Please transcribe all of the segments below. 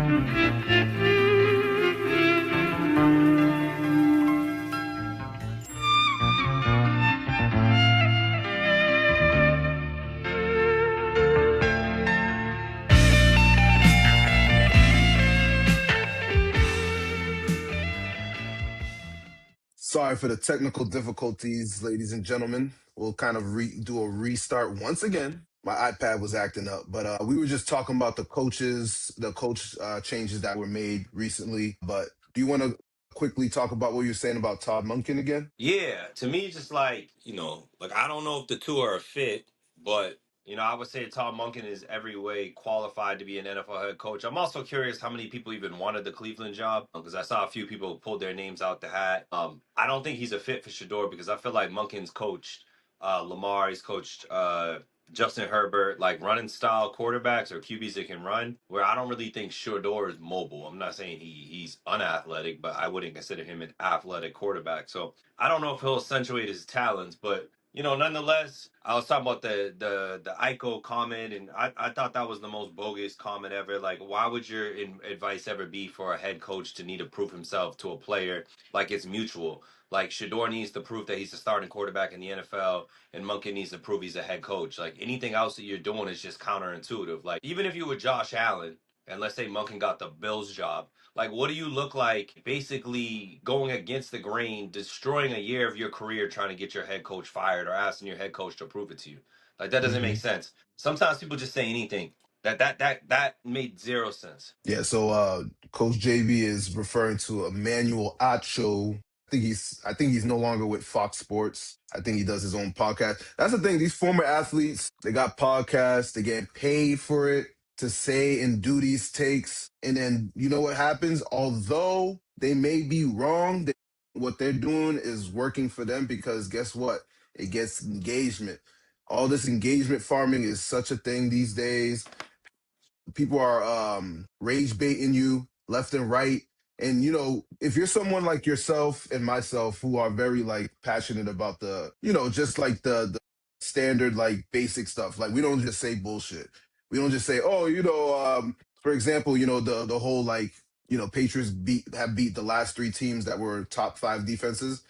Sorry for the technical difficulties, ladies and gentlemen. We'll kind of do a restart once again. My iPad was acting up, but we were just talking about the coach changes that were made recently. But do you want to quickly talk about what you're saying about Todd Monken again? Yeah, to me, just like, like I don't know if the two are a fit, but, I would say Todd Monken is every way qualified to be an NFL head coach. I'm also curious how many people even wanted the Cleveland job because I saw a few people pulled their names out the hat. I don't think he's a fit for Shador because I feel like Monken's coached Lamar, he's coached Justin Herbert, like running style quarterbacks or QBs that can run, where I don't really think Shador is mobile. I'm not saying he's unathletic, but I wouldn't consider him an athletic quarterback. So I don't know if he'll accentuate his talents, but nonetheless, I was talking about the Ico comment, and I thought that was the most bogus comment ever. Like, why would your advice ever be for a head coach to need to prove himself to a player like it's mutual? Like Shador needs to prove that he's a starting quarterback in the NFL, and Monken needs to prove he's a head coach. Like anything else that you're doing is just counterintuitive. Like even if you were Josh Allen, and let's say Monken got the Bills job, like, what do you look like basically going against the grain, destroying a year of your career trying to get your head coach fired or asking your head coach to prove it to you? Like, that doesn't make Hmm. sense. Sometimes people just say anything. That made zero sense. Yeah. So Coach JB is referring to Emmanuel Acho. I think he's no longer with Fox Sports. I think he does his own podcast. That's the thing. These former athletes, they got podcasts, they get paid for it to say and do these takes. And then you know what happens? Although they may be wrong, what they're doing is working for them because guess what? It gets engagement. All this engagement farming is such a thing these days. People are rage baiting you left and right. And if you're someone like yourself and myself who are very like passionate about just like the standard like basic stuff, like we don't just say bullshit. We don't just say, oh, for example, the whole like, Patriots have beat the last three teams that were top five defenses.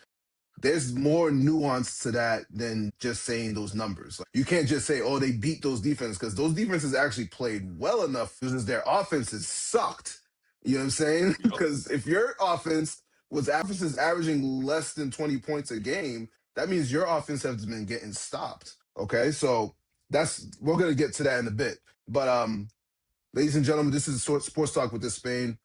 There's more nuance to that than just saying those numbers. Like, you can't just say, "Oh, they beat those defenses," because those defenses actually played well enough because their offenses sucked. You know what I'm saying? Yep. Because if your offense is averaging less than 20 points a game, that means your offense has been getting stopped. Okay, so we're gonna get to that in a bit. But ladies and gentlemen, this is Sports Talk with DesPain,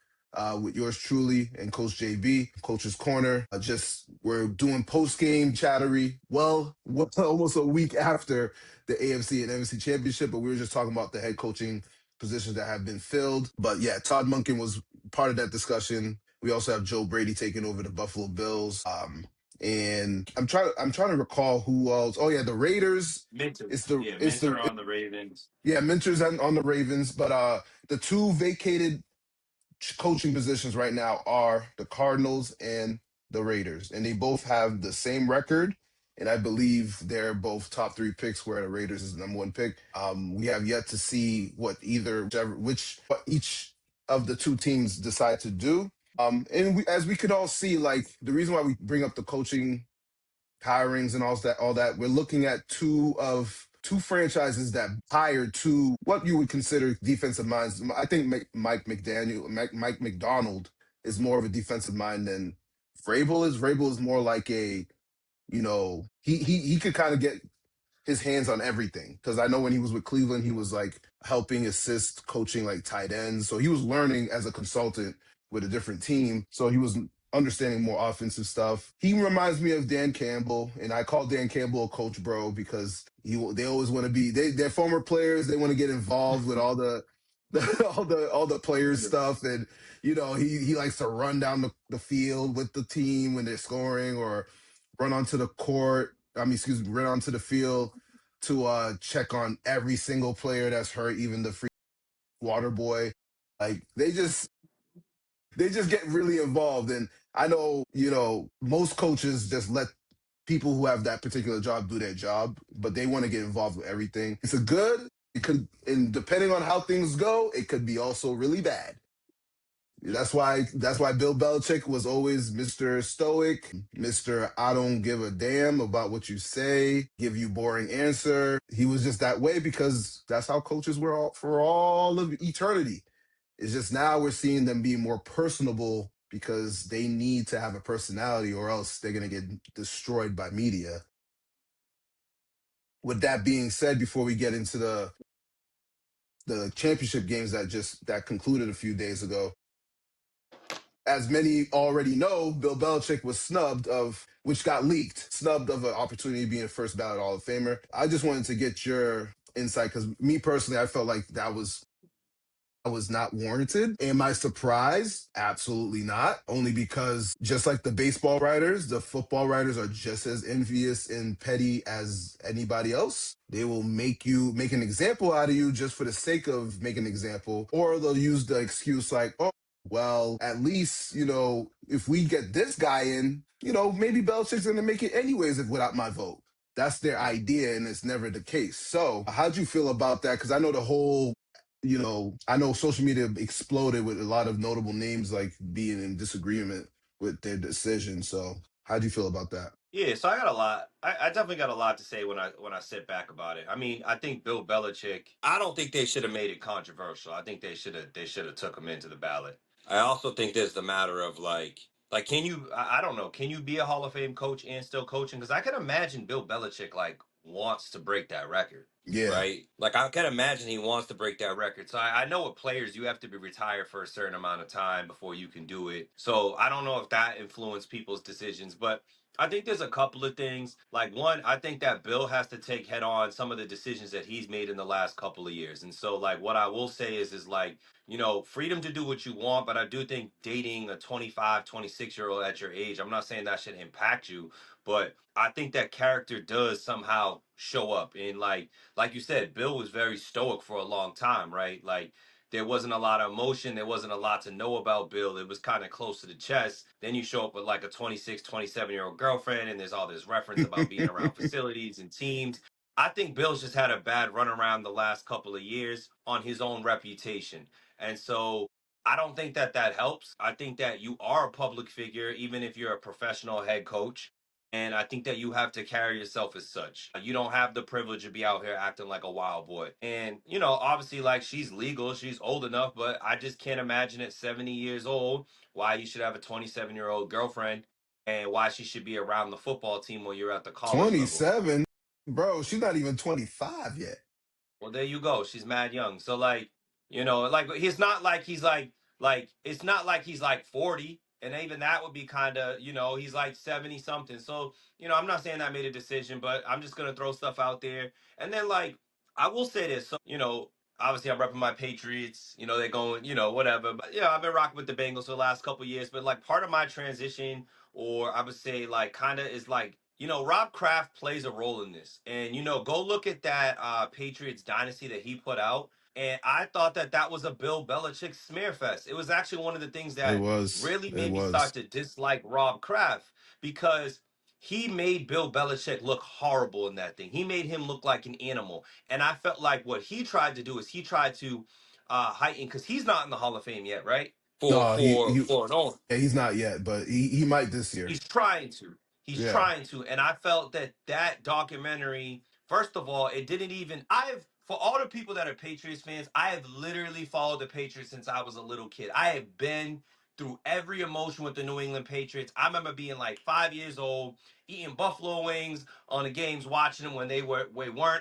with yours truly and Coach JB, Coach's Corner. Just we're doing post game chattery. Well, almost a week after the AFC and NFC Championship, but we were just talking about the head coaching positions that have been filled. But yeah, Todd Monken was part of that discussion. We also have Joe Brady taking over the Buffalo Bills. And I'm trying to recall who else. Oh yeah, the Raiders. Minter. It's the Yeah, it's the Minter on the Ravens. yeah, Mentors on the Ravens, but the two vacated coaching positions right now are the Cardinals and the Raiders, and they both have the same record. And I believe they're both top three picks, where the Raiders is the number one pick. We have yet to see what each of the two teams decide to do. And as we could all see, like the reason why we bring up the coaching hirings and all that, we're looking at two franchises that hired two what you would consider defensive minds. I think Mike McDonald is more of a defensive mind than Vrabel is. Vrabel is more like he could kind of get his hands on everything, because I know when he was with Cleveland, he was like helping assist coaching like tight ends. So he was learning as a consultant with a different team. So he was understanding more offensive stuff. He reminds me of Dan Campbell, and I call Dan Campbell a coach bro because they always want to be they're former players. They want to get involved with all the all the players stuff, and he likes to run down the field with the team when they're scoring, or run onto the court. I mean, excuse me, run onto the field to check on every single player that's hurt, even the free water boy. Like they just get really involved. And I know, most coaches just let people who have that particular job do their job, but they want to get involved with everything. It could, and depending on how things go, it could be also really bad. That's why Bill Belichick was always Mr. Stoic, Mr. I don't give a damn about what you say, give you boring answer. He was just that way because that's how coaches were for all of eternity. It's just now we're seeing them be more personable because they need to have a personality or else they're going to get destroyed by media. With that being said, before we get into the championship games that concluded a few days ago, as many already know, Bill Belichick was which got leaked, snubbed of an opportunity to be a first ballot Hall of Famer. I just wanted to get your insight because me personally, I felt like that was not warranted. Am I surprised? Absolutely not. Only because just like the baseball writers, the football writers are just as envious and petty as anybody else. They will make an example out of you just for the sake of making an example, or they'll use the excuse like, oh, well, at least, if we get this guy in, maybe Belichick's going to make it anyways if without my vote. That's their idea, and it's never the case. So, how'd you feel about that? Because I know I know social media exploded with a lot of notable names like being in disagreement with their decision. So, how do you feel about that? Yeah, so I got a lot. I definitely got a lot to say when I sit back about it. I mean, I think Bill Belichick. I don't think they should have made it controversial. I think they should have took him into the ballot. I also think there's the matter of like can you I don't know, can you be a Hall of Fame coach and still coaching? Because I can imagine Bill Belichick like wants to break that record. Yeah. Right? Like I can imagine he wants to break that record. So I know with players you have to be retired for a certain amount of time before you can do it. So I don't know if that influenced people's decisions, but I think there's a couple of things. Like one, I think that Bill has to take head on some of the decisions that he's made in the last couple of years. And so like what I will say is like, freedom to do what you want, but I do think dating a 25, 26-year-old at your age, I'm not saying that should impact you, but I think that character does somehow show up. And like you said, Bill was very stoic for a long time, right? Like there wasn't a lot of emotion. There wasn't a lot to know about Bill. It was kind of close to the chest. Then you show up with like a 26, 27-year-old girlfriend, and there's all this reference about being around facilities and teams. I think Bill's just had a bad run around the last couple of years on his own reputation. And so I don't think that that helps. I think that you are a public figure, even if you're a professional head coach. And I think that you have to carry yourself as such. You don't have the privilege to be out here acting like a wild boy. And, obviously, like she's legal, she's old enough, but I just can't imagine at 70 years old why you should have a 27-year-old girlfriend and why she should be around the football team when you're at the college level. 27? Bro, she's not even 25 yet. Well, there you go. She's mad young. So like he's not like he's like it's not like he's like 40. And even that would be kind of, he's like 70 something. So, I'm not saying I made a decision, but I'm just gonna throw stuff out there. And then like I will say this. So, obviously I'm repping my Patriots, they're going, whatever. But I've been rocking with the Bengals for the last couple years. But like part of my transition, or I would say like kind of is like Rob Kraft plays a role in this. And, go look at that Patriots dynasty that he put out. And I thought that that was a Bill Belichick smear fest. It was actually one of the things It that was. really It made me was. start to dislike Rob Kraft because he made Bill Belichick look horrible in that thing. He made him look like an animal. And I felt like what he tried to do is he tried to heighten, because he's not in the Hall of Fame yet, right? For No, for for an owner. yeah, he's not yet, but he might this year. He's trying to. He's Yeah. trying to. And I felt that that documentary, first of all, it didn't even. For all the people that are Patriots fans, I have literally followed the Patriots since I was a little kid. I have been through every emotion with the New England Patriots. I remember being like 5 years old, eating buffalo wings on the games, watching them when they weren't.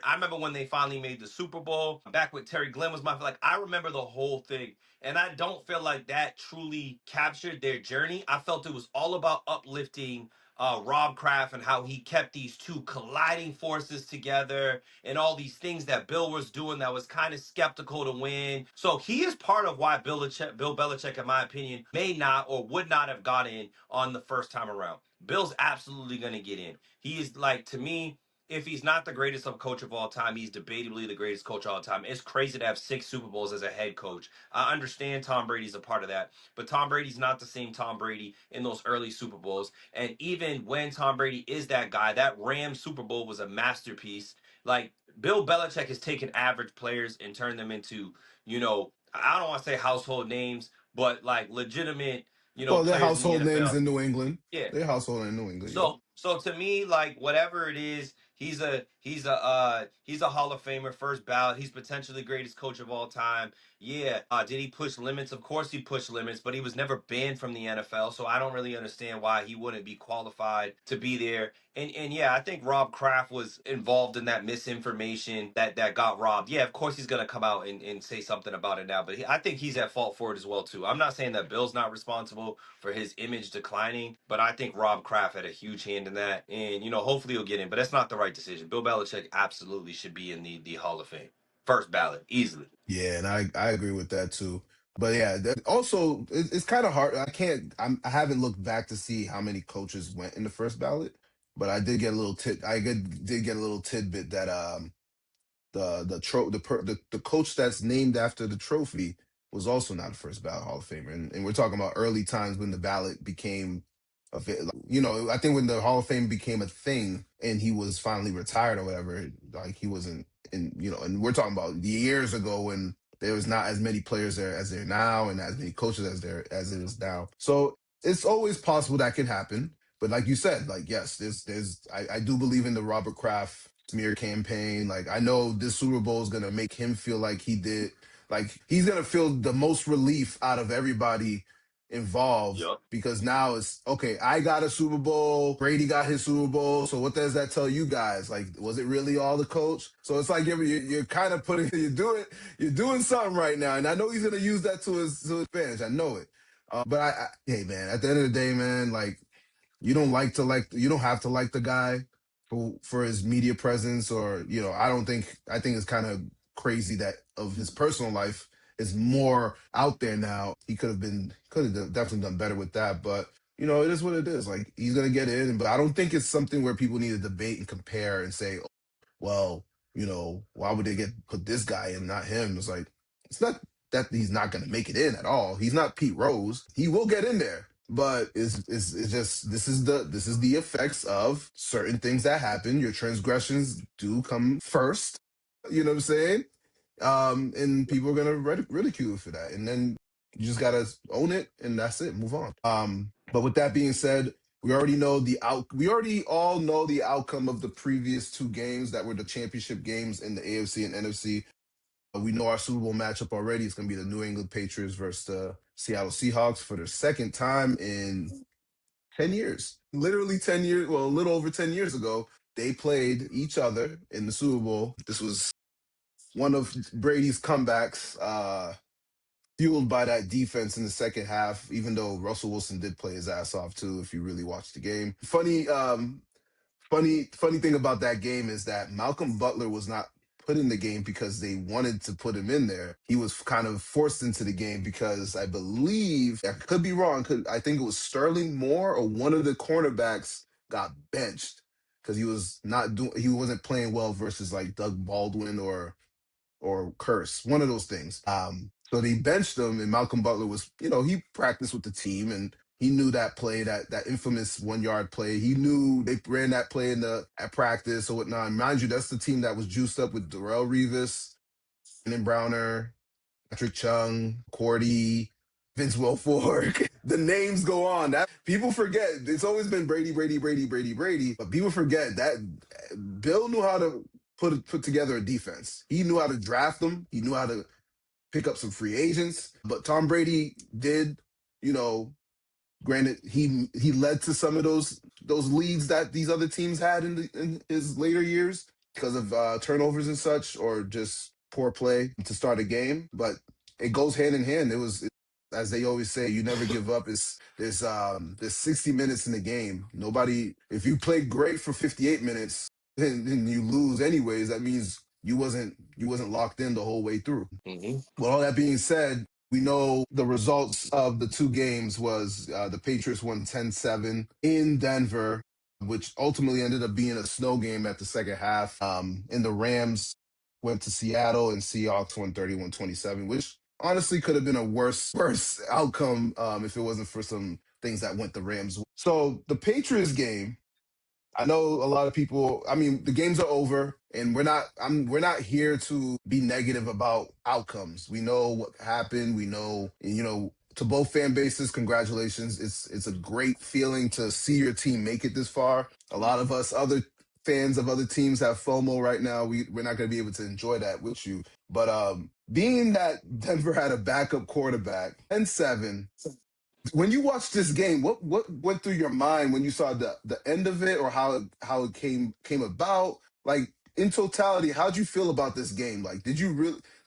I remember when they finally made the Super Bowl. Back with Terry Glenn was my, like, I remember the whole thing. And I don't feel like that truly captured their journey. I felt it was all about uplifting Rob Kraft and how he kept these two colliding forces together and all these things that Bill was doing that was kind of skeptical to win. So he is part of why Bill Belichick, in my opinion, may not or would not have got in on the first time around. Bill's absolutely going to get in. He is, like, to me, if he's not the greatest of coach of all time, he's debatably the greatest coach of all time. It's crazy to have 6 Super Bowls as a head coach. I understand Tom Brady's a part of that, but Tom Brady's not the same Tom Brady in those early Super Bowls. And even when Tom Brady is that guy, that Rams Super Bowl was a masterpiece. Like Bill Belichick has taken average players and turned them into, I don't want to say household names, but like legitimate, Well, they're players in the household names NFL. in New England. Yeah. They're household in New England. Yep. So to me, like whatever it is, he's a Hall of Famer, first ballot. He's potentially the greatest coach of all time. Yeah. Did he push limits? Of course he pushed limits, but he was never banned from the NFL. So I don't really understand why he wouldn't be qualified to be there. And yeah, I think Rob Kraft was involved in that misinformation that got robbed. Yeah, of course he's gonna come out and say something about it now, but I think he's at fault for it as well too. I'm not saying that Bill's not responsible for his image declining, but I think Rob Kraft had a huge hand in that, and hopefully he'll get in. But that's not the right decision. Bill Belichick absolutely should be in the Hall of Fame, first ballot, easily. Yeah, and I agree with that too. But yeah, also it's kind of hard. I haven't looked back to see how many coaches went in the first ballot, but I did get a little did get a little tidbit that the coach that's named after the trophy was also not a first ballot Hall of Famer, and we're talking about early times when the ballot became I think when the Hall of Fame became a thing and he was finally retired or whatever, like he wasn't in, and we're talking about years ago when there was not as many players there as there now and as many coaches as it is now. So it's always possible that can happen. But like you said, like yes, I do believe in the Robert Kraft smear campaign. Like I know this Super Bowl is gonna make him feel like he's gonna feel the most relief out of everybody involved Yep. because now it's okay. I got a Super Bowl. Brady got his Super Bowl. So what does that tell you guys? Like, was it really all the coach? So it's like you're kind of putting you're doing something right now, and I know he's gonna use that to his advantage. I know it. But hey man, at the end of the day, man, like you don't have to like the guy for his media presence or I think it's kind of crazy that of his personal life is more out there now. He could have definitely done better with that, but it is what it is. Like he's gonna get in, but I don't think it's something where people need to debate and compare and say, well, why would they put this guy in, not him? It's like it's not that he's not going to make it in at all. He's not Pete Rose. He will get in there, but it's just this is the effects of certain things that happen. Your transgressions do come first. You know what I'm saying? And people are gonna ridicule you for that, and then you just gotta own it, and that's it. Move on. But with that being said, we already know we already all know the outcome of the previous two games that were the championship games in the AFC and NFC. We know our Super Bowl matchup already. It's going to be the New England Patriots versus the Seattle Seahawks for the second time in 10 years. Literally 10 years, well, a little over 10 years ago, they played each other in the Super Bowl. This was one of Brady's comebacks, fueled by that defense in the second half, even though Russell Wilson did play his ass off too, if you really watched the game. Funny thing about that game is that Malcolm Butler was not put in the game because they wanted to put him in there. He was kind of forced into the game because I believe, I could be wrong, I think it was Sterling Moore or one of the cornerbacks got benched because he wasn't playing well versus like Doug Baldwin or Curse, one of those things. So they benched him, and Malcolm Butler was, he practiced with the team, and he knew that play, that infamous 1 yard play. He knew they ran that play at practice or whatnot. And mind you, that's the team that was juiced up with Darrell Revis, Brandon Browner, Patrick Chung, Cordy, Vince Wilfork. The names go on. That people forget. It's always been Brady, Brady, Brady, Brady, Brady. But people forget that Bill knew how to put together a defense. He knew how to draft them. He knew how to pick up some free agents. But Tom Brady did, you know, granted, he led to some of those leads that these other teams had in his later years because of turnovers and such, or just poor play to start a game. But it goes hand in hand. As they always say, you never give up. There's 60 minutes in the game. Nobody, if you play great for 58 minutes and you lose anyways, that means you wasn't locked in the whole way through. Hmm. With all that being said, we know the results of the two games was the Patriots won 10-7 in Denver, which ultimately ended up being a snow game at the second half. And the Rams went to Seattle, and Seahawks won 31-27, which honestly could have been a worse outcome if it wasn't for some things that went the Rams. So the Patriots game, I know a lot of people. I mean, the games are over, and we're not here to be negative about outcomes. We know what happened. We know, To both fan bases, congratulations. It's a great feeling to see your team make it this far. A lot of us other fans of other teams have FOMO right now. We're not going to be able to enjoy that with you. But being that Denver had a backup quarterback and 7, when you watched this game, what went through your mind when you saw the end of it, or how it came about? Like in totality, how'd you feel about this game? Like, did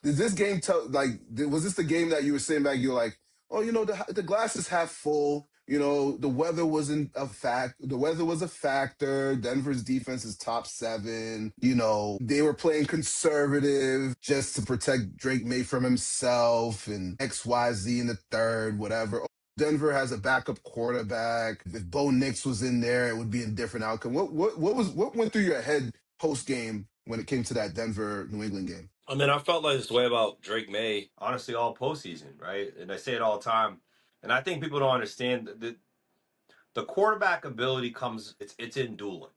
this game tell was this the game that you were sitting back, you're like, oh, the glass is half full. The weather wasn't a fact. The weather was a factor. Denver's defense is top 7. They were playing conservative just to protect Drake Maye from himself and XYZ in the third, whatever. Denver has a backup quarterback. If Bo Nix was in there, it would be a different outcome. What went through your head post game when it came to that Denver New England game? I mean, I felt like this way about Drake May, honestly, all postseason, right? And I say it all the time. And I think people don't understand that the quarterback ability comes, it's in dueling,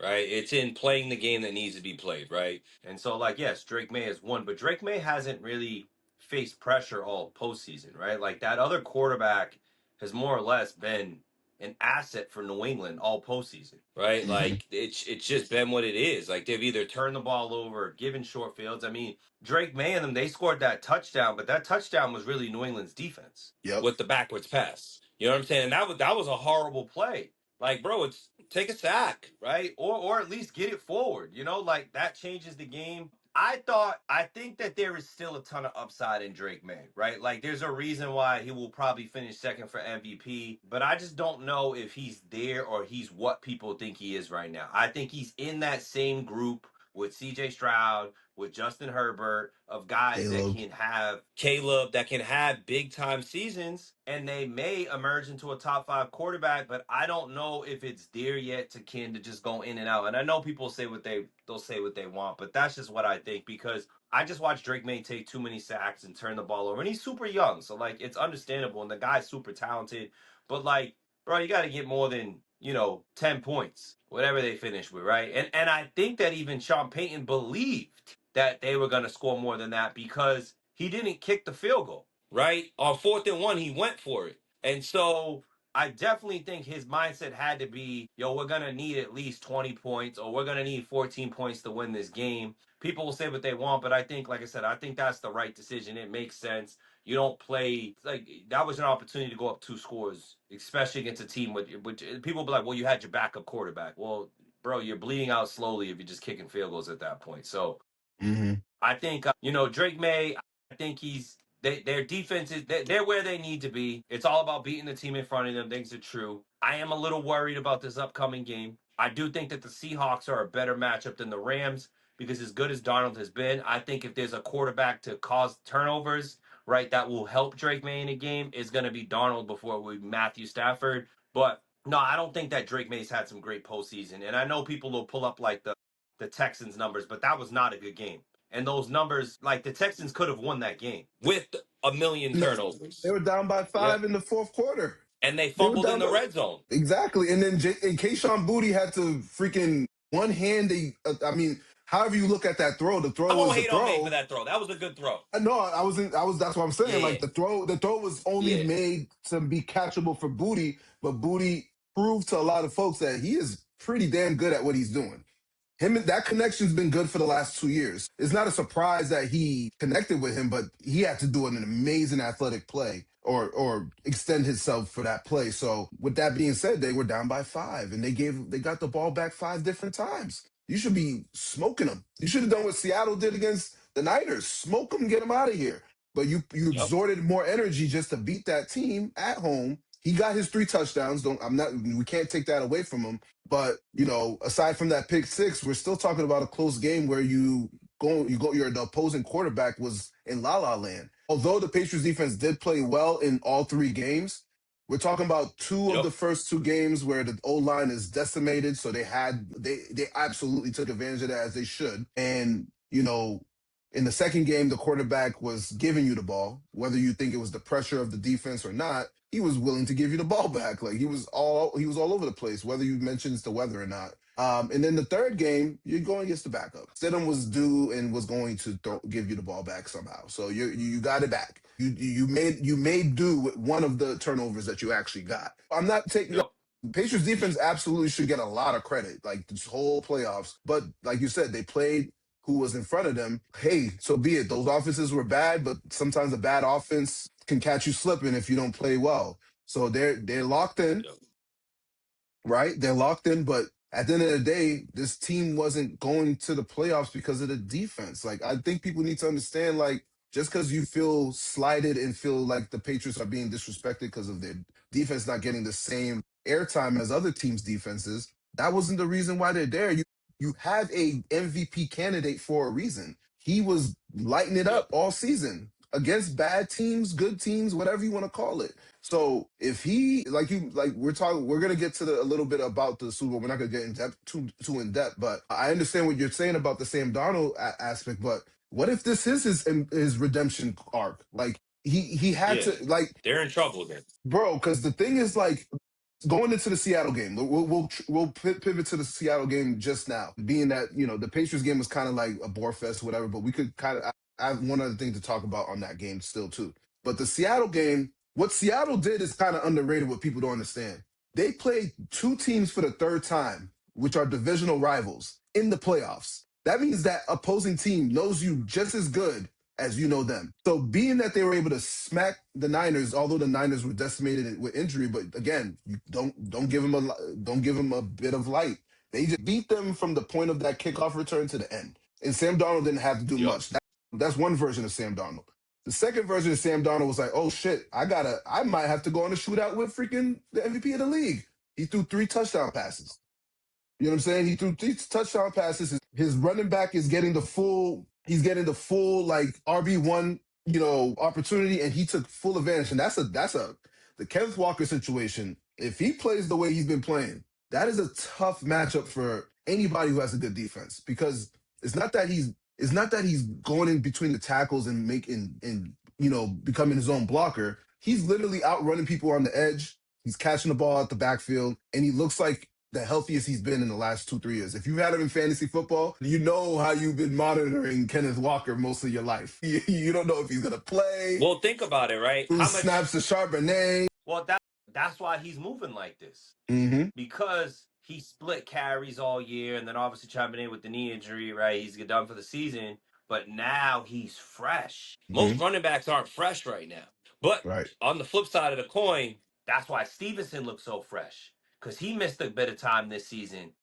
right? It's in playing the game that needs to be played, right? And so, like, yes, Drake May has won, but Drake May hasn't really faced pressure all postseason, right? Like that other quarterback has more or less been an asset for New England all postseason, right? Mm-hmm. Like it's just been what it is. Like they've either turned the ball over, given short fields. I mean, Drake May and them, they scored that touchdown, but that touchdown was really New England's defense Yep. with the backwards pass. You know what I'm saying? And that was a horrible play. Like, bro, it's take a sack, right? Or at least get it forward. Like that changes the game. I think that there is still a ton of upside in Drake May, right? Like there's a reason why he will probably finish second for MVP, but I just don't know if he's there or he's what people think he is right now. I think he's in that same group with CJ Stroud, with Justin Herbert, of guys that Caleb. can have Caleb, that can have big time seasons, and they may emerge into a top 5 quarterback, but I don't know if it's there yet to kin to just go in and out. And I know people say they'll say what they want, but that's just what I think because I just watched Drake May take too many sacks and turn the ball over. And he's super young, so like it's understandable, and the guy's super talented, but like, bro, you got to get more than 10 points, whatever they finish with, right? And I think that even Sean Payton believed that they were going to score more than that because he didn't kick the field goal, right? On 4th and 1, he went for it. And so I definitely think his mindset had to be, yo, we're going to need at least 20 points or we're going to need 14 points to win this game. People will say what they want, but I think, like I said, I think that's the right decision. It makes sense. You don't play like that was an opportunity to go up 2 scores, especially against a team with which people be like, well, you had your backup quarterback. Well, bro, you're bleeding out slowly if you're just kicking field goals at that point. So Mm-hmm. I think Drake May. I think their defense is they're where they need to be. It's all about beating the team in front of them. Things are true. I am a little worried about this upcoming game. I do think that the Seahawks are a better matchup than the Rams because as good as Darnold has been, I think if there's a quarterback to cause turnovers, right, that will help Drake May in a game is going to be Darnold before we Matthew Stafford. But no, I don't think that Drake May's had some great postseason. And I know people will pull up like the Texans numbers, but that was not a good game. And those numbers, like the Texans could have won that game with a million No, they turnovers. were down by Yeah. 5 in the fourth quarter. And they They were fumbled in down the by red zone. exactly, and then and Kayshawn Booty had to freaking one hand. I mean, however you look at that throw, the I throw won't was the hate on May for throw. that throw. That was a good throw. No, I wasn't. I was. That's what I'm saying. Yeah. Like the throw was only Yeah. made to be catchable for Booty, but Booty proved to a lot of folks that he is pretty damn good at what he's doing. That connection's been good for the last 2 years. It's not a surprise that he connected with him, but he had to do an amazing athletic play or extend himself for that play. So with that being said, they were down by 5 and they got the ball back 5 different times. You should be smoking them. You should have done what Seattle did against the Niners. Smoke them, get them out of here. But you Yep. exerted more energy just to beat that team at home. He got his 3 touchdowns. We can't take that away from him. But aside from that pick 6, we're still talking about a close game where the opposing quarterback was in la la land. Although the Patriots defense did play well in all 3 games, we're talking about 2 of the Yep. first 2 games where the O line is decimated. So they absolutely took advantage of that as they should. And in the second game, the quarterback was giving you the ball, whether you think it was the pressure of the defense or not. He was willing to give you the ball back. Like he was all over the place, whether you mentioned it's the weather or not. And then the third game, you're going against the backup. Stidham was due and was going to give you the ball back somehow. So you got it back. You made do with one of the turnovers that you actually got. I'm not taking. Yep. Patriots defense absolutely should get a lot of credit, like this whole playoffs. But like you said, they played who was in front of them. Hey, so be it. Those offenses were bad, but sometimes a bad offense can catch you slipping if you don't play well. So they're locked in, Yep. right? They're locked in, but at the end of the day, this team wasn't going to the playoffs because of the defense. Like, I think people need to understand, like, just because you feel slighted and feel like the Patriots are being disrespected because of their defense not getting the same airtime as other teams' defenses, that wasn't the reason why they're there. You have a MVP candidate for a reason. He was lighting it up Yep. all season against bad teams, good teams, whatever you want to call it. So if he we're gonna get to a little bit about the Super Bowl. We're not gonna get in depth too in depth, but I understand what you're saying about the Sam Darnold aspect. But what if this is his redemption arc? Like he had Yeah. to, like, They're in trouble then. bro. Because the thing is, like, going into the Seattle game, we'll pivot to the Seattle game just now. Being that, the Patriots game was kind of like a bore fest, whatever. But we could kind of, I have one other thing to talk about on that game still too. But the Seattle game, what Seattle did is kind of underrated. What people don't understand, they played two teams for the third time, which are divisional rivals in the playoffs. That means that opposing team knows you just as good as you know them. So being that they were able to smack the Niners, although the Niners were decimated with injury, but again, you don't give them a bit of light. They just beat them from the point of that kickoff return to the end. And Sam Darnold didn't have to do Yep. much. That's one version of Sam Darnold. The second version of Sam Darnold was like, oh shit, I might have to go on a shootout with freaking the MVP of the league. He threw 3 touchdown passes. You know what I'm saying? He threw 3 touchdown passes. His running back is getting the full. He's getting the full, like, RB1, opportunity, and he took full advantage. And that's a the Kenneth Walker situation. If he plays the way he's been playing, that is a tough matchup for anybody who has a good defense, because it's not that he's going in between the tackles and becoming his own blocker. He's literally outrunning people on the edge. He's catching the ball out the backfield, and he looks like the healthiest he's been in the last 2-3 years. If you've had him in fantasy football, you know how you've been monitoring Kenneth Walker most of your life. You don't know if he's gonna play, Well, think about it, right? who How much snaps to Charbonnet. well that's why he's moving like this. Mm-hmm. Because he split carries all year, and then obviously chiming in with the knee injury, right? He's done for the season, but now he's fresh. Mm-hmm. Most running backs aren't fresh right now. But Right. on the flip side of the coin, that's why Stevenson looks so fresh, because he missed a bit of time this season.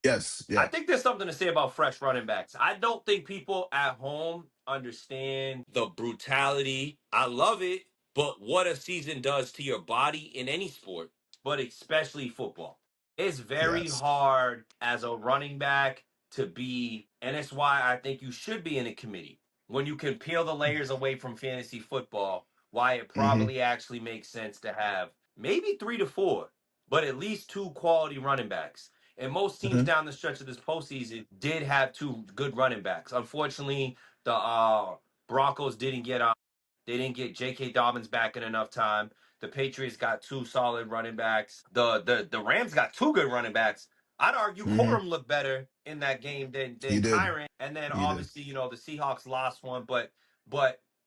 Yes. I Yeah. think there's something to say about fresh running backs. I don't think people at home understand the brutality. I love it, but what a season does to your body in any sport, but especially football. It's very Yes. hard as a running back to be, and it's why I think you should be in a committee. When you can peel the layers away from fantasy football, why it Mm-hmm. probably actually makes sense to have maybe 3 to 4, but at least 2 quality running backs. And most teams Mm-hmm. down the stretch of this postseason did have 2 good running backs. Unfortunately, the Broncos didn't get they didn't get J.K. Dobbins back in enough time. The Patriots got 2 solid running backs. The Rams got 2 good running backs. I'd argue Mm-hmm. Corum looked better in that game He than did. Kyron. And then He did. obviously, the Seahawks lost one, but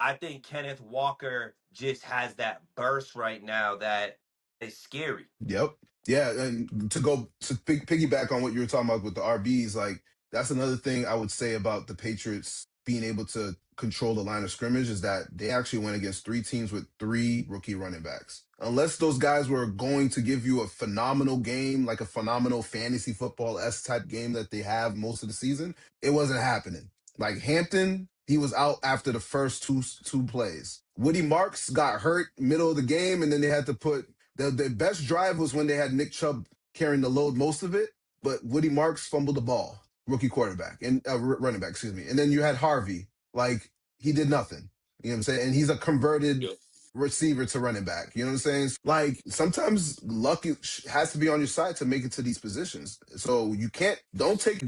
I think Kenneth Walker just has that burst right now that is scary. Yep. Yeah, and to go to piggyback on what you were talking about with the RBs, like, that's another thing I would say about the Patriots being able to control the line of scrimmage, is that they actually went against 3 teams with 3 rookie running backs. Unless those guys were going to give you a phenomenal game, like a phenomenal fantasy football S type game that they have most of the season, it wasn't happening. Like Hampton, he was out after the first two plays. Woody Marks got hurt middle of the game, and then they had to put the best drive was when they had Nick Chubb carrying the load most of it, but Woody Marks fumbled the ball, rookie quarterback and running back, excuse me. And then you had Harvey, like, he did nothing. You know what I'm saying? And he's a converted Yep. receiver to running back. You know what I'm saying? Like, sometimes luck has to be on your side to make it to these positions. So you can't don't take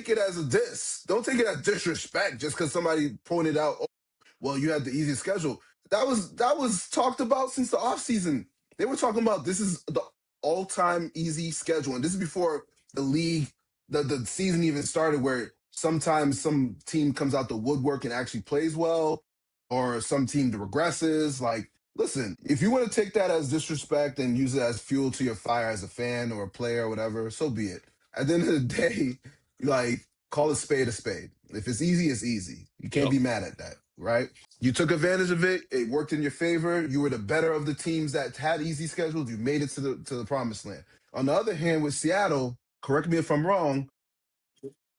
it as a diss. Don't take it as disrespect just because somebody pointed out, oh, well, you had the easiest schedule. That was talked about since the offseason. They were talking about this is the all-time easy schedule, and this is before the league, the season even started, where sometimes some team comes out the woodwork and actually plays well. or some team regresses. Like, listen, if you want to take that as disrespect and use it as fuel to your fire as a fan or a player or whatever, so be it. At the end of the day, like, call a spade a spade. If it's easy, it's easy. You can't Yep. be mad at that, right? You took advantage of it. It worked in your favor. You were the better of the teams that had easy schedules. You made it to the promised land. On the other hand, with Seattle, correct me if I'm wrong,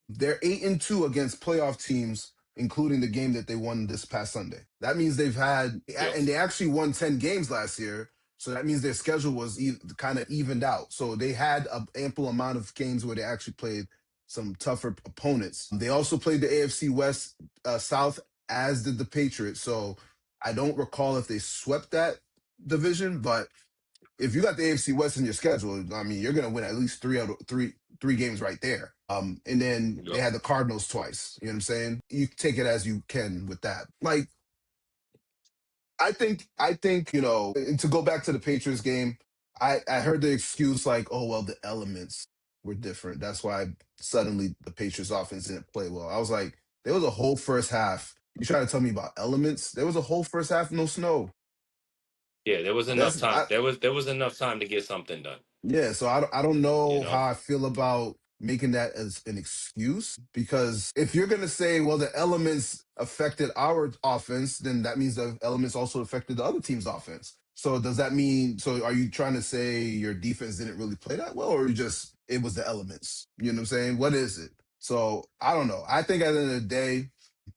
they're 8-2 against playoff teams, including the game that they won this past Sunday. That means they've had, Yep. and they actually won 10 games last year. So that means their schedule was kind of evened out. So they had an ample amount of games where they actually played some tougher opponents. They also played the AFC West South, as did the Patriots. So I don't recall if they swept that division, but if you got the AFC West in your schedule, I mean, you're gonna win at least three games right there. And then they Yep. had the Cardinals twice. You know what I'm saying? You take it as you can with that. Like, I think, and to go back to the Patriots game, I heard the excuse like, oh well, the elements were different. That's why suddenly the Patriots offense didn't play well. I was like, there was a whole first half. You trying to tell me about elements? There was a whole first half, no snow. Yeah, there was enough That's time. There was enough time to get something done. Yeah, so I don't You know know. how I feel about making that as an excuse, because if you're gonna say, well, the elements affected our offense, then that means the elements also affected the other team's offense. So does that mean, so are you trying to say your defense didn't really play that well, or you just it was the elements? You know what I'm saying? What is it? So I don't know. I think at the end of the day,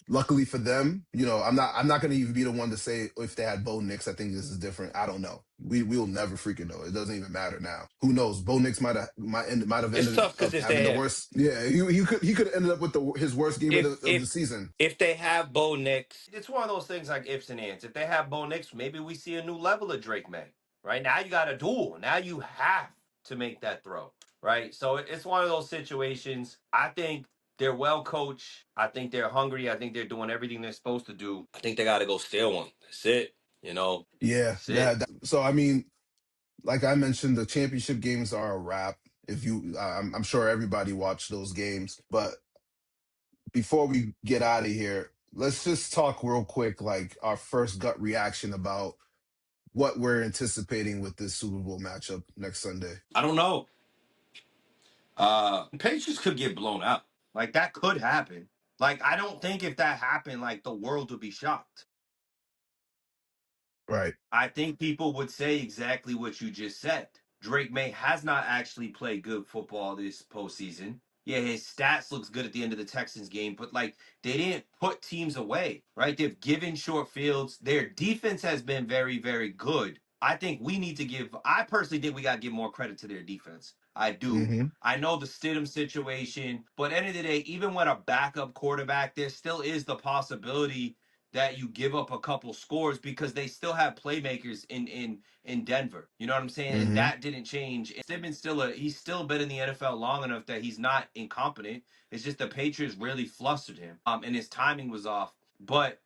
luckily for them, I'm not gonna even be the one to say if they had Bo Nix. I think this is different. I don't know. We will never freaking know. It doesn't even matter now. Who knows? Bo Nix might have It's ended tough because up if having the they worst. Yeah, he could have ended up with his worst game of if the if season. if they have Bo Nix, it's one of those things like ifs and ands. If they have Bo Nix, maybe we see a new level of Drake Maye. Right now, you got a duel. Now you have to make that throw. Right, so it's one of those situations. I think they're well coached. I think they're hungry. I think they're doing everything they're supposed to do. I think they got to go steal one. That's it. Yeah, That's it. so I mean, like I mentioned, the championship games are a wrap. If you, I'm sure everybody watched those games, but before we get out of here, let's just talk real quick, like our first gut reaction about what we're anticipating with this Super Bowl matchup next Sunday. I don't know. Patriots could get blown out. Like that could happen. Like I don't think if that happened, like the world would be shocked. Right. I think people would say exactly what you just said. Drake May has not actually played good football this postseason. Yeah, his stats looks good at the end of the Texans game, but like they didn't put teams away, right? They've given short fields. Their defense has been very, very good. I think we need to give. I personally think we got to give more credit to their defense. I do. Mm-hmm. I know the Stidham situation, but end of the day, even with a backup quarterback, there still is the possibility that you give up a couple scores because they still have playmakers in Denver. You know what I'm saying? And Mm-hmm. that didn't change. Simmons he's still been in the NFL long enough that he's not incompetent. It's just the Patriots really flustered him. And his timing was off. But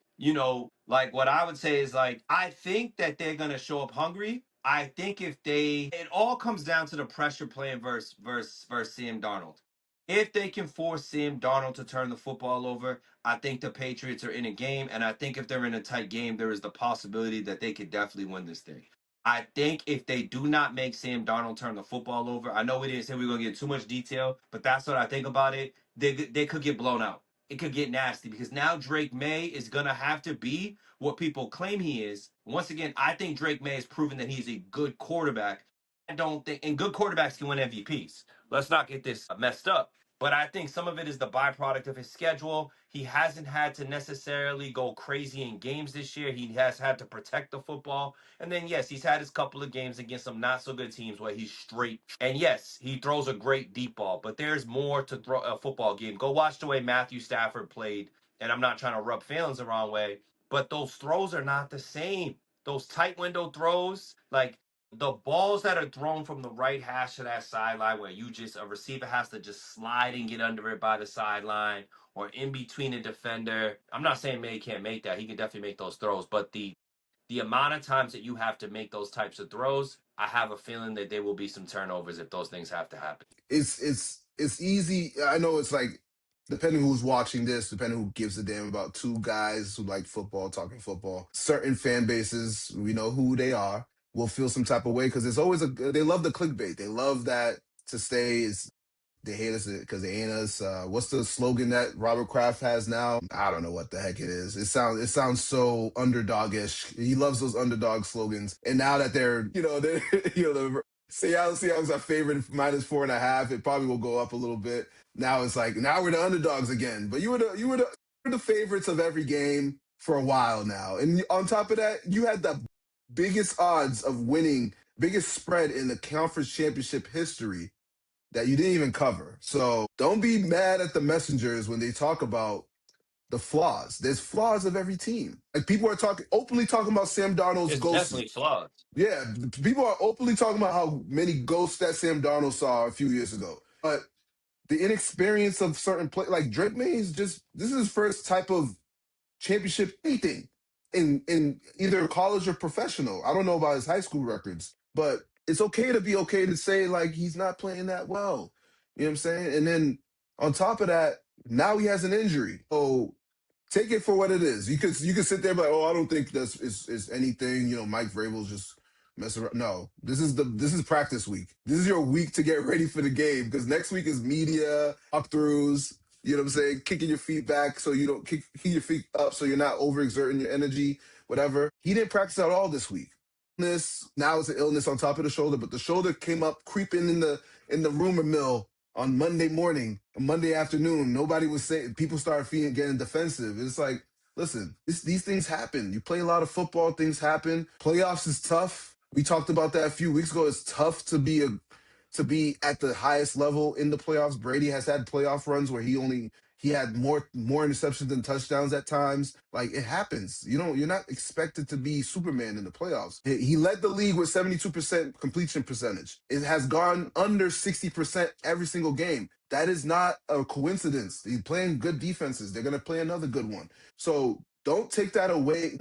like what I would say is like I think that they're gonna show up hungry. I think if it all comes down to the pressure playing versus Sam Darnold. If they can force Sam Darnold to turn the football over, I think the Patriots are in a game, and I think if they're in a tight game, there is the possibility that they could definitely win this thing. I think if they do not make Sam Darnold turn the football over, I know we didn't say we are gonna get too much detail, but that's what I think about it. They could get blown out. It could get nasty because now Drake May is gonna have to be what people claim he is. Once again, I think Drake May has proven that he's a good quarterback. I don't think, and good quarterbacks can win MVPs. Let's not get this messed up. But I think some of it is the byproduct of his schedule. He hasn't had to necessarily go crazy in games this year. He has had to protect the football. And then, yes, he's had his couple of games against some not so good teams where he's straight. And yes, he throws a great deep ball, but there's more to throw a football game. Go watch the way Matthew Stafford played. And I'm not trying to rub feelings the wrong way, but those throws are not the same. Those tight window throws, like the balls that are thrown from the right hash to that sideline where a receiver has to just slide and get under it by the sideline or in between a defender. I'm not saying May can't make that. He can definitely make those throws, but the amount of times that you have to make those types of throws, I have a feeling that there will be some turnovers if those things have to happen. It's easy. I know it's like depending who's watching this, depending who gives a damn about two guys who like football, talking football, certain fan bases, we know who they are, will feel some type of way because there's always they love the clickbait. They love that to stay is they hate us because they ain't us. What's the slogan that Robert Kraft has now? I don't know what the heck it is. It sounds so underdogish. He loves those underdog slogans. And now that they're the Seattle Seahawks are favored -4.5. It probably will go up a little bit. Now it's like now we're the underdogs again. But you were the favorites of every game for a while now. And on top of that, you had the biggest odds of winning, biggest spread in the conference championship history that you didn't even cover. So don't be mad at the messengers when they talk about the flaws. There's flaws of every team. Like people are openly talking about Sam Darnold's It's ghosts. definitely flawed. Yeah, people are openly talking about how many ghosts that Sam Darnold saw a few years ago. But the inexperience of certain play, like Drake Maye is just this is his first type of championship anything in either college or professional. I don't know about his high school records, but it's okay to be okay to say like he's not playing that well. You know what I'm saying? And then on top of that, now he has an injury. So take it for what it is. You could sit there and be like, oh, I don't think this is anything. Mike Vrabel's just messing around. No, this is practice week. This is your week to get ready for the game because next week is media walkthroughs. You know what I'm saying? Kicking your feet back so you don't kick your feet up so you're not overexerting your energy, whatever. He didn't practice at all this week. Now it's an illness on top of the shoulder, but the shoulder came up creeping in the rumor mill on Monday morning, Monday afternoon. Nobody was saying, people started feeling getting defensive. It's like, listen, these things happen. You play a lot of football, things happen. Playoffs is tough. We talked about that a few weeks ago. It's tough to be at the highest level in the playoffs. Brady has had playoff runs where he had more interceptions than touchdowns at times. Like it happens. You're not expected to be Superman in the playoffs. He led the league with 72% completion percentage. It has gone under 60% every single game. That is not a coincidence. He's playing good defenses. They're gonna play another good one. So don't take that away.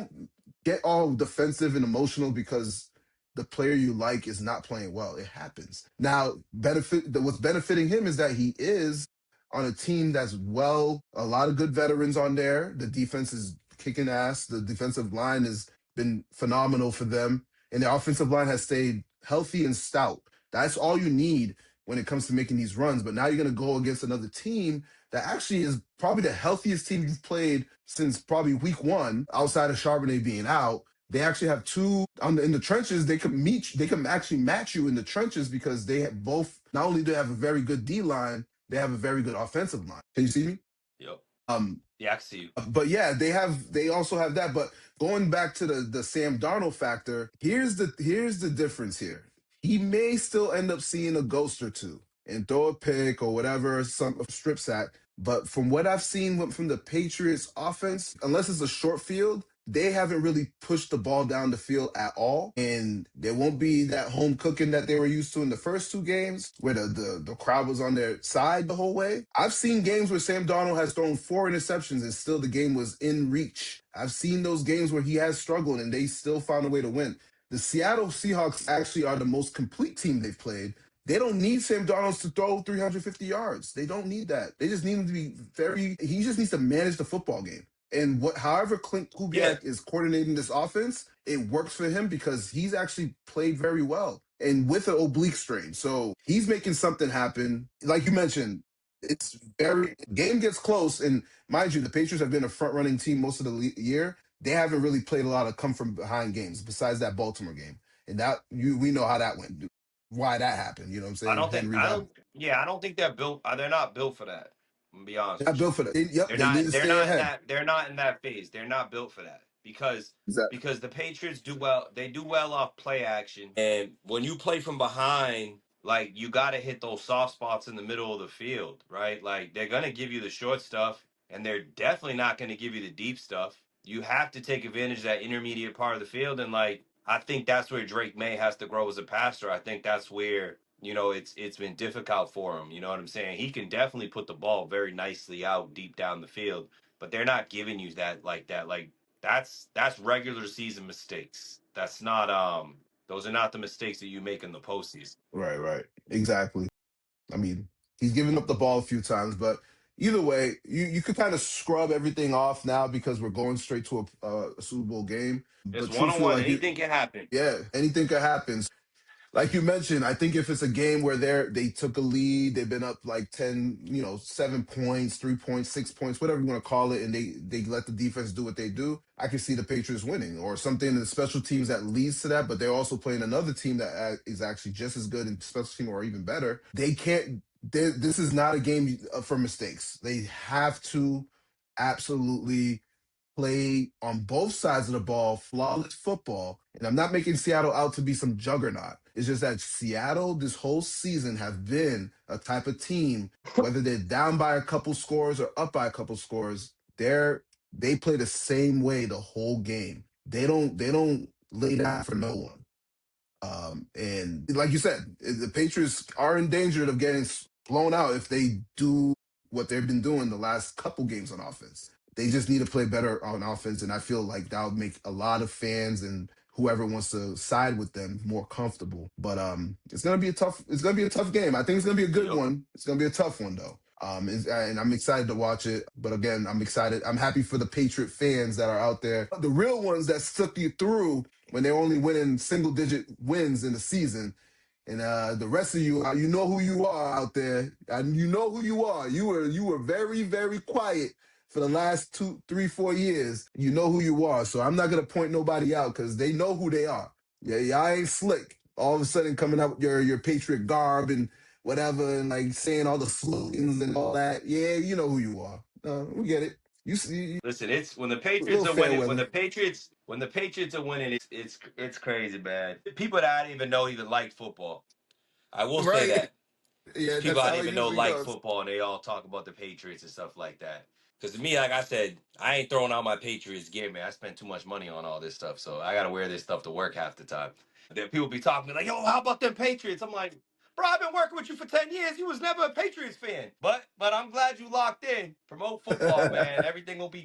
Get all defensive and emotional because the player you like is not playing well. It happens. Now, what's benefiting him is that he is on a team that's a lot of good veterans on there. The defense is kicking ass. The defensive line has been phenomenal for them. And the offensive line has stayed healthy and stout. That's all you need when it comes to making these runs. But now you're going to go against another team that actually is probably the healthiest team you've played since probably week one, outside of Charbonnet being out. They actually have two in the trenches. They can meet. They can actually match you in the trenches because they have both. Not only do they have a very good D line, they have a very good offensive line. Can you see me? Yep. Um, Yeah, I can see you. but yeah, they also have that. But going back to the Sam Darnold factor, here's the difference here. He may still end up seeing a ghost or two and throw a pick or whatever, some strip sack. But from what I've seen from the Patriots offense, unless it's a short field, they haven't really pushed the ball down the field at all. And there won't be that home cooking that they were used to in the first two games where the crowd was on their side the whole way. I've seen games where Sam Darnold has thrown 4 interceptions and still the game was in reach. I've seen those games where he has struggled and they still found a way to win. The Seattle Seahawks actually are the most complete team they've played. They don't need Sam Darnold to throw 350 yards. They don't need that. They just need him to be he just needs to manage the football game. And however Clint Yeah, Kubiak is coordinating this offense, it works for him because he's actually played very well and with an oblique strain. So he's making something happen. Like you mentioned, it's very game gets close. And mind you, the Patriots have been a front running team most of the year. They haven't really played a lot of come from behind games besides that Baltimore game. And we know how that went, why that happened. You know what I'm I saying? don't think Henry I got don't. Yeah, I don't think they're built. They're not built for that. I'm gonna be honest not with you. built for that. Yep, They're they need not. to They're stay not in ahead. that. They're not in that phase. They're not built for that Exactly. because the Patriots do well. They do well off play action, and when you play from behind, like you got to hit those soft spots in the middle of the field, right? Like they're gonna give you the short stuff, and they're definitely not gonna give you the deep stuff. You have to take advantage of that intermediate part of the field, and like I think that's where Drake May has to grow as a passer. I think that's where it's been difficult for him. You know what I'm saying? He can definitely put the ball very nicely out deep down the field, but they're not giving you that like that. Like that's regular season mistakes. That's not those are not the mistakes that you make in the postseason. Right, right. Exactly. I mean, he's given up the ball a few times, but either way, you could kind of scrub everything off now because we're going straight to a Super Bowl game. It's But one on truthfully, one. like you, Anything can happen. yeah, anything could happen. Like you mentioned, I think if it's a game where they took a lead, they've been up like 10, 7 points, 3 points, 6 points, whatever you want to call it, and they let the defense do what they do, I can see the Patriots winning or something in the special teams that leads to that. But they're also playing another team that is actually just as good in special team or even better. They can't. This is not a game for mistakes. They have to absolutely play on both sides of the ball, flawless football. And I'm not making Seattle out to be some juggernaut. It's just that Seattle this whole season have been a type of team, whether they're down by a couple scores or up by a couple scores, they play the same way the whole game. They don't lay down for no one. And like you said, the Patriots are in danger of getting blown out if they do what they've been doing the last couple games on offense. They just need to play better on offense, and I feel like that would make a lot of fans and whoever wants to side with them more comfortable. But it's gonna be a tough game. I think it's gonna be a good Yep. one. It's gonna be a tough one though. And I'm excited to watch it. But again, I'm excited. I'm happy for the Patriot fans that are out there, the real ones that stuck you through when they're only winning single digit wins in the season. And the rest of you, you know who you are out there, and you know who you are. You were very very quiet for the last 2, 3, 4 years. You know who you are. So I'm not gonna point nobody out because they know who they are. Yeah, y'all ain't slick. All of a sudden coming up with your Patriot garb and whatever, and like saying all the slogans and all that. Yeah, you know who you are. We get it. You see, Listen, it's when the a Patriots little are fair winning. weather. When the Patriots are winning, it's crazy, man. People that I didn't even know even like football. I will say Right. that. There's Yeah, people that's I how didn't it even know usually like goes. football, and they all talk about the Patriots and stuff like that. Because to me, like I said, I ain't throwing out my Patriots gear, man. I spent too much money on all this stuff, so I gotta wear this stuff to work half the time. Then people be talking to me like, "Yo, how about them Patriots?" I'm like, "Bro, I've been working with you for 10 years. You was never a Patriots fan, but I'm glad you locked in. Promote football, man. Everything will be